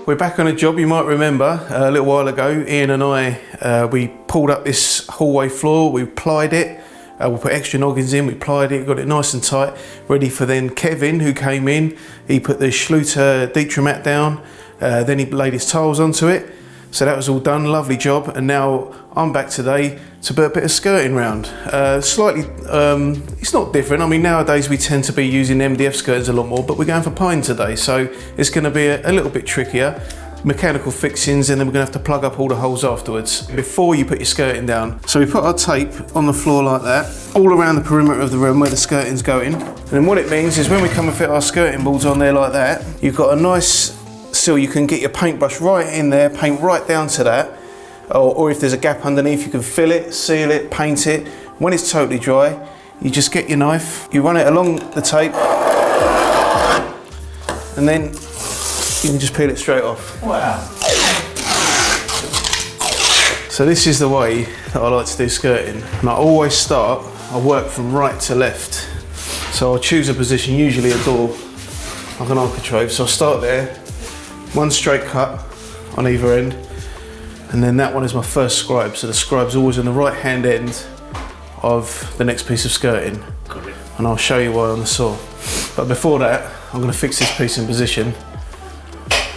We're back on a job. You might remember a little while ago, Ian and I, we pulled up this hallway floor, we plied it, we put extra noggins in, we plied it, got it nice and tight, ready for then Kevin, who came in. He put the Schluter Dieter mat down, then he laid his tiles onto it. So that was all done, lovely job. And now I'm back today to put a bit of skirting round. Slightly, it's not different. I mean, nowadays we tend to be using MDF skirtings a lot more, but we're going for pine today. So it's gonna be a little bit trickier. Mechanical fixings, and then we're gonna have to plug up all the holes afterwards before you put your skirting down. So we put our tape on the floor like that, all around the perimeter of the room where the skirting's going. And then what it means is when we come and fit our skirting boards on there like that, you've got a nice seal. You can get your paintbrush right in there, paint right down to that, or if there's a gap underneath, you can fill it, seal it, paint it. When it's totally dry, you just get your knife, you run it along the tape, and then you can just peel it straight off. Wow. So this is the way that I like to do skirting. And I always start, I work from right to left. So I'll choose a position, usually a door, like an architrave. So I'll start there, one straight cut on either end, and then that one is my first scribe. So the scribe's always on the right hand end of the next piece of skirting. Got it. And I'll show you why on the saw. But before that, I'm going to fix this piece in position,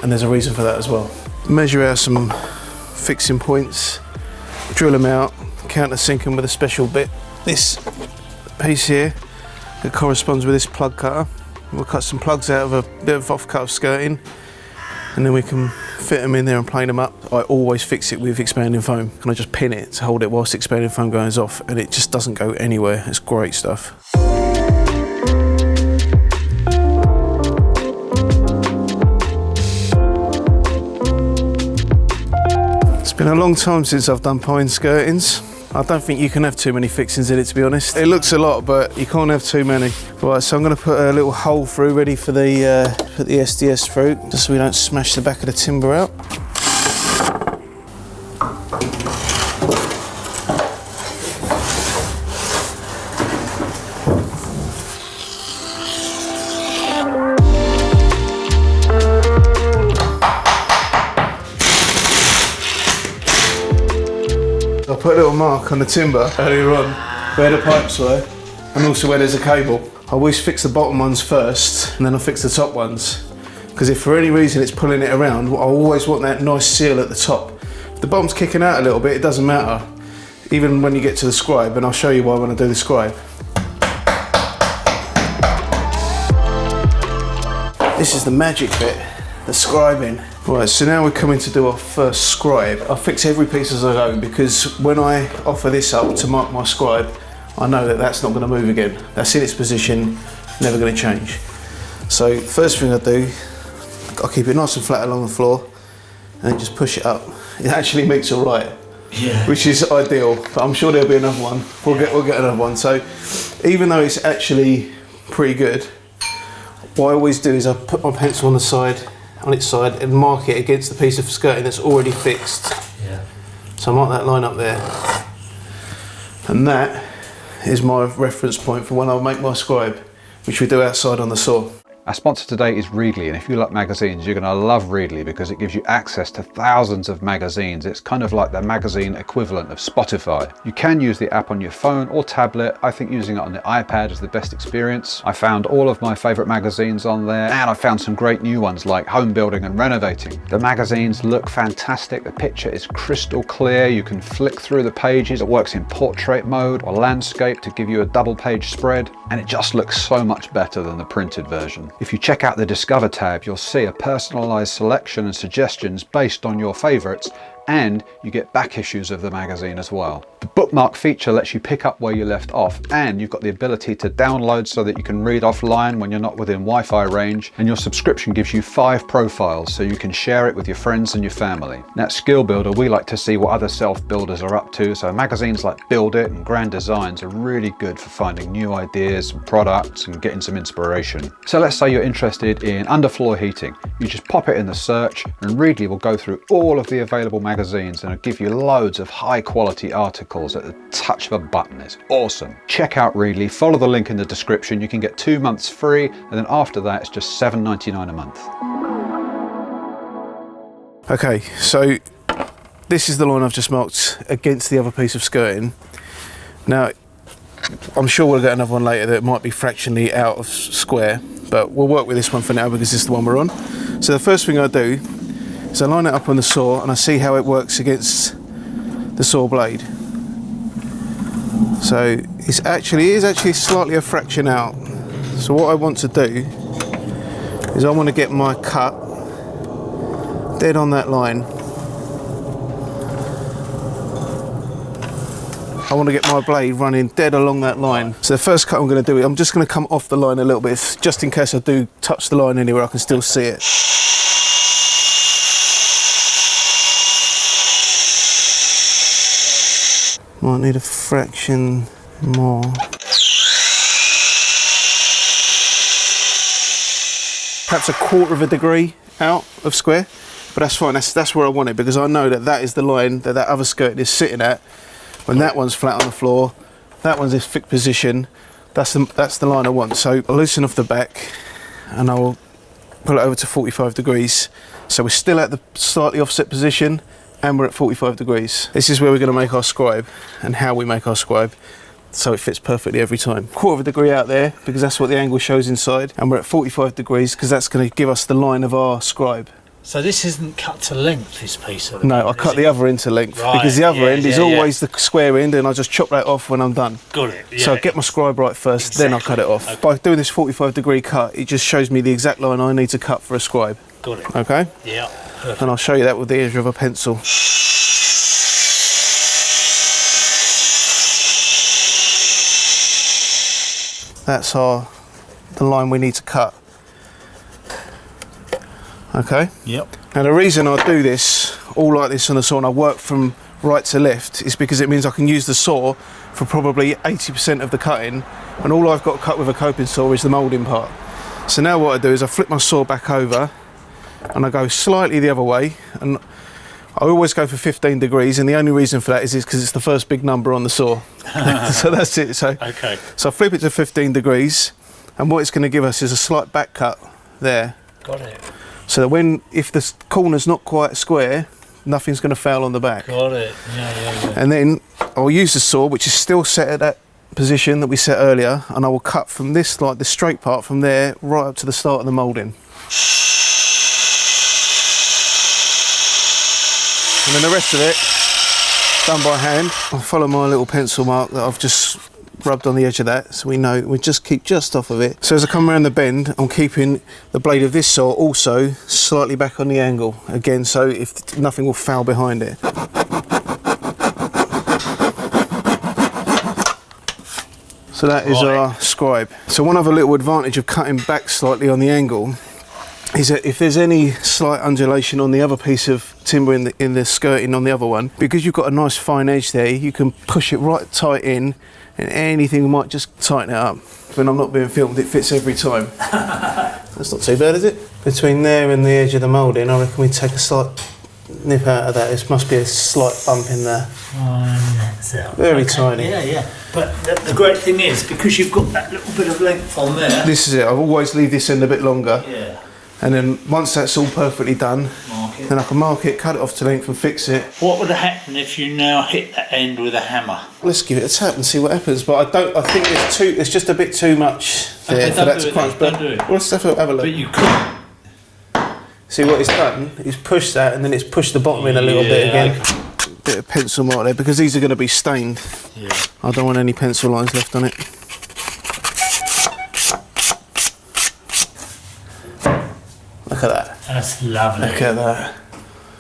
and there's a reason for that as well. Measure out some fixing points, drill them out, countersink them with a special bit. This piece here, it corresponds with this plug cutter. We'll cut some plugs out of a bit of off-cut of skirting, and then we can fit them in there and plane them up. I always fix it with expanding foam. And I just pin it to hold it whilst expanding foam goes off, and it just doesn't go anywhere. It's great stuff. It's been a long time since I've done pine skirtings. I don't think you can have too many fixings in it, to be honest. It looks a lot, but you can't have too many. Right, so I'm going to put a little hole through, ready for the put the SDS through, just so we don't smash the back of the timber out. I put a little mark on the timber earlier on where the pipes were, and also where there's a cable. I always fix the bottom ones first, and then I fix the top ones. Because if for any reason it's pulling it around, I always want that nice seal at the top. If the bottom's kicking out a little bit, it doesn't matter. Even when you get to the scribe, and I'll show you why when I do the scribe. This is the magic bit, the scribing. Right, so now we're coming to do our first scribe. I fix every piece as I go, because when I offer this up to mark my scribe, I know that that's not going to move again. That's in its position, never going to change. So first thing I do, I keep it nice and flat along the floor, and just push it up. It actually meets all right, which is ideal. But I'm sure there'll be another one. We'll get another one. So even though it's actually pretty good, what I always do is I put my pencil on its side and mark it against the piece of skirting that's already fixed. Yeah. So I mark that line up there, and that is my reference point for when I make my scribe, which we do outside on the saw. Our sponsor today is Readly, and if you like magazines, you're going to love Readly because it gives you access to thousands of magazines. It's kind of like the magazine equivalent of Spotify. You can use the app on your phone or tablet. I think using it on the iPad is the best experience. I found all of my favourite magazines on there, and I found some great new ones like Home Building and Renovating. The magazines look fantastic. The picture is crystal clear. You can flick through the pages. It works in portrait mode or landscape to give you a double page spread, and it just looks so much better than the printed version. If you check out the Discover tab, you'll see a personalised selection and suggestions based on your favourites, and you get back issues of the magazine as well. The bookmark feature lets you pick up where you left off, and you've got the ability to download so that you can read offline when you're not within Wi-Fi range, and your subscription gives you 5 profiles so you can share it with your friends and your family. Now at Skill Builder, we like to see what other self-builders are up to, so magazines like Build It and Grand Designs are really good for finding new ideas and products and getting some inspiration. So let's say you're interested in underfloor heating. You just pop it in the search, and Readly will go through all of the available magazines and it'll give you loads of high quality articles at the touch of a button. It's awesome. Check out Readly, follow the link in the description. You can get 2 months free, and then after that it's just $7.99 a month. Okay, so this is the line I've just marked against the other piece of skirting. Now, I'm sure we'll get another one later that might be fractionally out of square, but we'll work with this one for now because this is the one we're on. So the first thing I do is I line it up on the saw and I see how it works against the saw blade. So it is actually slightly a fraction out. So what I want to do is I want to get my cut dead on that line. I want to get my blade running dead along that line. So the first cut I'm going to do, I'm just going to come off the line a little bit, just in case I do touch the line anywhere, I can still see it. Might need a fraction more. Perhaps a 1/4 of a degree out of square, but that's fine. That's where I want it, because I know that that is the line that that other skirt is sitting at. When that one's flat on the floor, that one's in fixed position, that's the line I want. So I'll loosen off the back and I'll pull it over to 45 degrees. So we're still at the slightly offset position and we're at 45 degrees. This is where we're going to make our scribe and how we make our scribe, so it fits perfectly every time. 1/4 of a degree out there, because that's what the angle shows inside, and we're at 45 degrees because that's going to give us the line of our scribe. So this isn't cut to length, this piece of No, I cut the other end to length, right, because the other end is always the square end, and I just chop that off when I'm done. Got it. Yeah. So I get my scribe right first, then I cut it off. Okay. By doing this 45 degree cut, it just shows me the exact line I need to cut for a scribe. Got it. Okay? Yeah. Perfect. And I'll show you that with the edge of a pencil. That's the line we need to cut. Okay? Yep. Now the reason I do this all like this on the saw and I work from right to left is because it means I can use the saw for probably 80% of the cutting, and all I've got to cut with a coping saw is the moulding part. So now what I do is I flip my saw back over and I go slightly the other way, and I always go for 15 degrees, and the only reason for that is because it's the first big number on the saw. So that's it. So I flip it to 15 degrees, and what it's going to give us is a slight back cut there. Got it. So that if the corner's not quite square, nothing's going to foul on the back. Got it. Yeah. And then I'll use the saw, which is still set at that position that we set earlier, and I will cut from this, like the straight part from there, right up to the start of the moulding. And then the rest of it, done by hand. I'll follow my little pencil mark that I've just rubbed on the edge of that, so we know we just keep just off of it. So as I come around the bend, I'm keeping the blade of this saw also slightly back on the angle again, so if nothing will foul behind it. So that is our scribe. So one other little advantage of cutting back slightly on the angle is that if there's any slight undulation on the other piece of timber in the skirting on the other one, because you've got a nice fine edge there, you can push it right tight in, and anything might just tighten it up. When I'm not being filmed, it fits every time. That's not too bad, is it? Between there and the edge of the moulding, I reckon we take a slight nip out of that. This must be a slight bump in there. Very tiny. Yeah. But the great thing is, because you've got that little bit of length on there. This is it. I always leave this end a bit longer. Yeah. And then once that's all perfectly done, then I can mark it, cut it off to length and fix it. What would happen if you now hit that end with a hammer? Let's give it a tap and see what happens. But I think there's just a bit too much there for that to crunch. But let's have a look. But you could. See what it's done? It's pushed that, and then it's pushed the bottom in a little bit again. Bit of pencil mark there, because these are going to be stained. Yeah. I don't want any pencil lines left on it. Look at that. That's lovely. Look at that.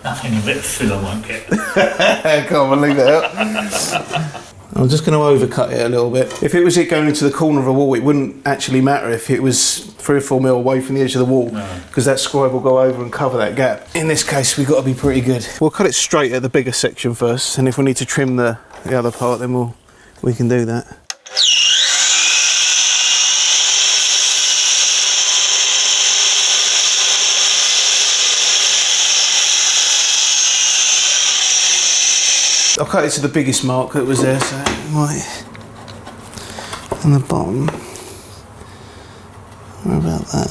Nothing a bit of filler won't get. Can't believe that. I'm just going to overcut it a little bit. If it was going into the corner of a wall, it wouldn't actually matter if it was 3 or 4 mil away from the edge of the wall, because that scribe will go over and cover that gap. In this case, we've got to be pretty good. We'll cut it straight at the bigger section first, and if we need to trim the other part, then we can do that. I'll cut it to the biggest mark that was there, so right on the bottom. What about that?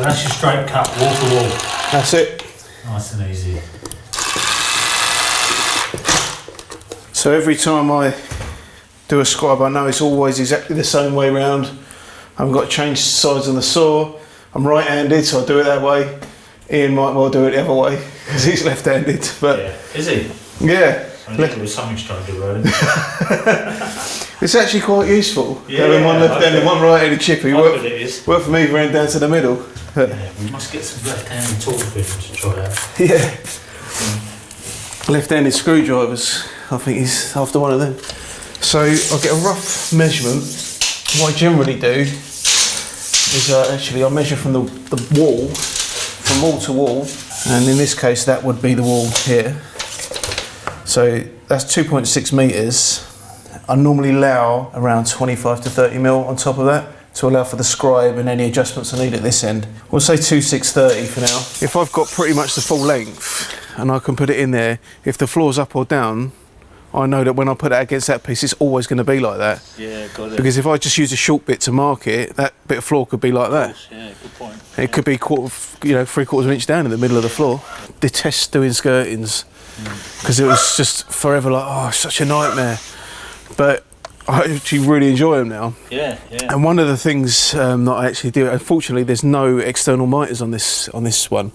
So that's your straight cut, wall to wall. That's it. Nice and easy. So every time I do a scribe, I know it's always exactly the same way round. I haven't got to change sides on the saw. I'm right-handed, so I do it that way. Ian might well do it the other way because he's left-handed. But Yeah. Is he? yeah, I think there was something strange about it. it's actually quite useful. Yeah, Having one left-handed, one right-handed chippy. I bet it is. Worked for me ran down to the middle. Yeah, we must get some left-handed tools for him to try out. Yeah. Left-handed screwdrivers. I think he's after one of them. So I'll get a rough measurement. What I generally do is actually I measure from the wall, from wall to wall, and in this case that would be the wall here. So that's 2.6 metres. I normally allow around 25 to 30 mil on top of that to allow for the scribe and any adjustments I need at this end. We'll say 2.630 for now. If I've got pretty much the full length and I can put it in there, if the floor's up or down, I know that when I put that against that piece, it's always going to be like that. Yeah, got it. Because if I just use a short bit to mark it, that bit of floor could be like that. Yeah, good point. It could be 3/4 of an inch down in the middle of the floor. Detest doing skirtings because it was just forever like, oh, such a nightmare. But I actually really enjoy them now. Yeah, yeah. And one of the things that I actually do, unfortunately, there's no external miters on this one,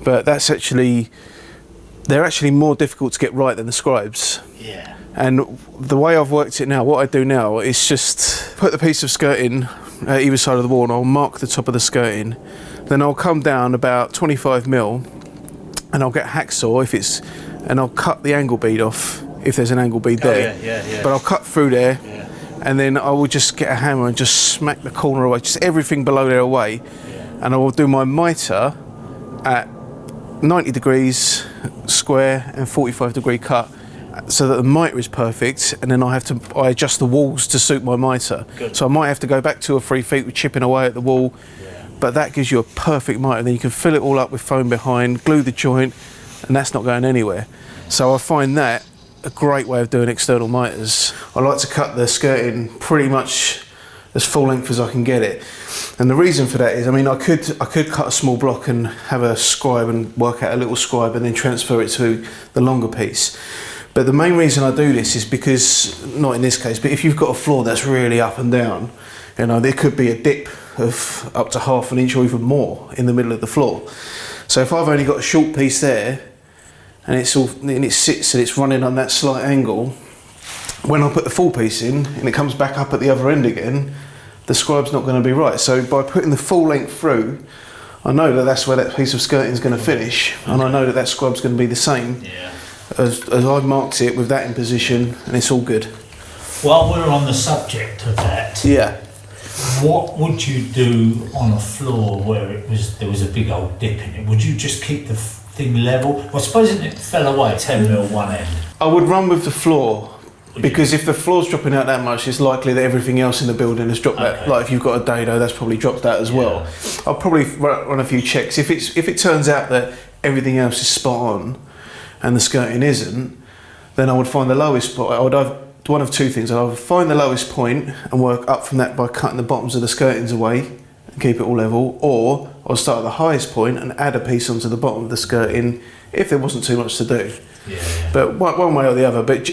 but they're actually more difficult to get right than the scribes. Yeah. And the way I've worked it now, what I do now is just put the piece of skirting at either side of the wall and I'll mark the top of the skirting. Then I'll come down about 25 mil and I'll get a hacksaw and I'll cut the angle bead off if there's an angle bead there. Yeah. But I'll cut through there and then I will just get a hammer and just smack the corner away, just everything below there away. And I will do my mitre at 90 degrees square and 45 degree cut so that the mitre is perfect, and then I adjust the walls to suit my mitre. Good. So I might have to go back 2 or 3 feet with chipping away at the wall, but that gives you a perfect mitre. Then you can fill it all up with foam behind, glue the joint, and that's not going anywhere. So I find that a great way of doing external mitres. I like to cut the skirting pretty much as full length as I can get it. And the reason for that is, I mean, I could cut a small block and have a scribe and work out a little scribe and then transfer it to the longer piece. But the main reason I do this is because, not in this case, but if you've got a floor that's really up and down, you know, there could be a dip of up to ½ an inch or even more in the middle of the floor. So if I've only got a short piece there and it sits and it's running on that slight angle, when I put the full piece in and it comes back up at the other end again, the scribe's not going to be right. So by putting the full length through, I know that that's where that piece of skirting is going to finish, and I know that that scribe's going to be the same as I've marked it with that in position, and it's all good. While we're on the subject of that, what would you do on a floor where there was a big old dip in it? Would you just keep the thing level? Well, supposing it fell away 10 mil one end. I would run with the floor. Because if the floor's dropping out that much, it's likely that everything else in the building has dropped that. Like if you've got a dado, that's probably dropped that as well. I'll probably run a few checks. If it turns out that everything else is spot on and the skirting isn't, then I would find the lowest point. I would have one of 2 things. I would find the lowest point and work up from that by cutting the bottoms of the skirtings away and keep it all level, or I'll start at the highest point and add a piece onto the bottom of the skirting if there wasn't too much to do. But one way or the other. But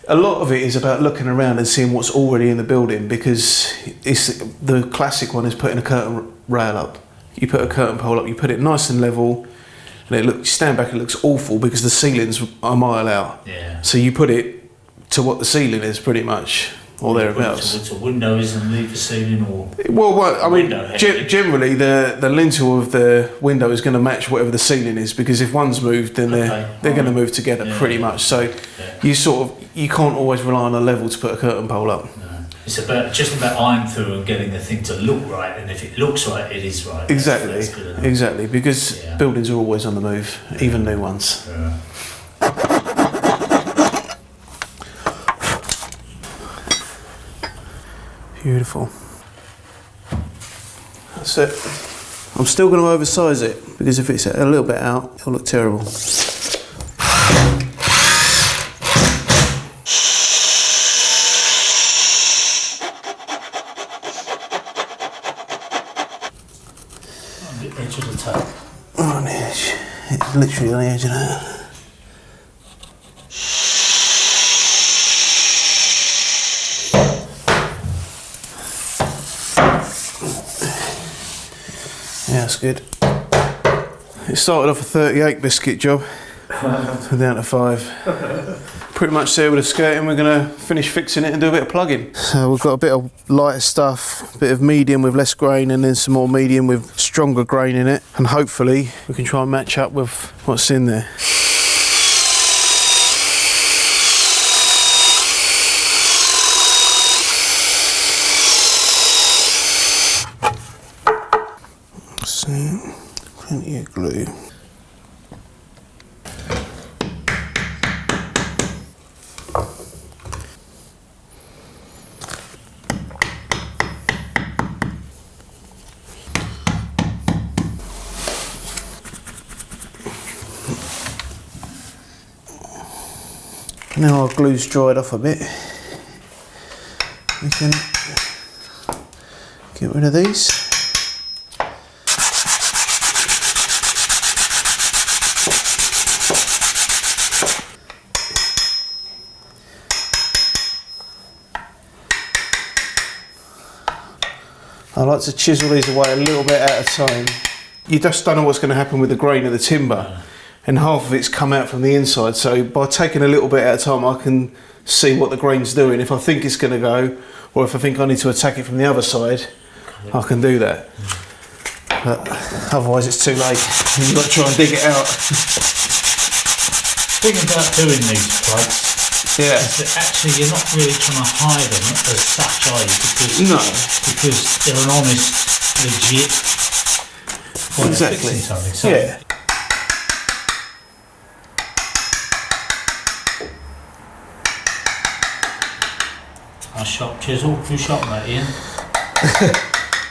a lot of it is about looking around and seeing what's already in the building, because the classic one is putting a curtain rail up. You put a curtain pole up, you put it nice and level, and you stand back, it looks awful because the ceilings are a mile out. So you put it to what the ceiling is pretty much, or thereabouts. It's a window, isn't leave the ceiling or? Well, I mean, generally the lintel of the window is going to match whatever the ceiling is, because if one's moved, then they're going to move together pretty much. So you can't always rely on a level to put a curtain pole up. No. It's just about eyeing through and getting the thing to look right, and if it looks right, it is right. Exactly, because buildings are always on the move, even new ones. Beautiful. That's it. I'm still going to oversize it, because if it's a little bit out, it'll look terrible. Edge of the tape. On the edge. It's literally on the edge of that. Yeah, that's good. It started off a 38 biscuit job, so down to 5. Pretty much there with the skirting. We're going to finish fixing it and do a bit of plugging. So we've got a bit of lighter stuff, a bit of medium with less grain, and then some more medium with stronger grain in it, and hopefully we can try and match up with what's in there. See, plenty of glue. Now our glue's dried off a bit, we can get rid of these. I like to chisel these away a little bit at a time. You just don't know what's going to happen with the grain of the timber, and half of it's come out from the inside, so by taking a little bit at a time I can see what the grain's doing. If I think it's going to go, or if I think I need to attack it from the other side, I can do that. But otherwise it's too late, you've got to try and dig it out. The thing about doing these plugs, yeah, is that actually you're not really trying to hide them as such, are you? Because they're an honest, legit way of fixing something. So yeah. a sharp chisel. Who shot that, Ian?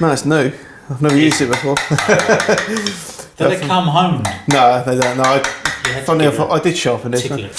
No, it's new. I've never used it before. Do they come home? No, they don't. No, funny enough, I did sharpen this one.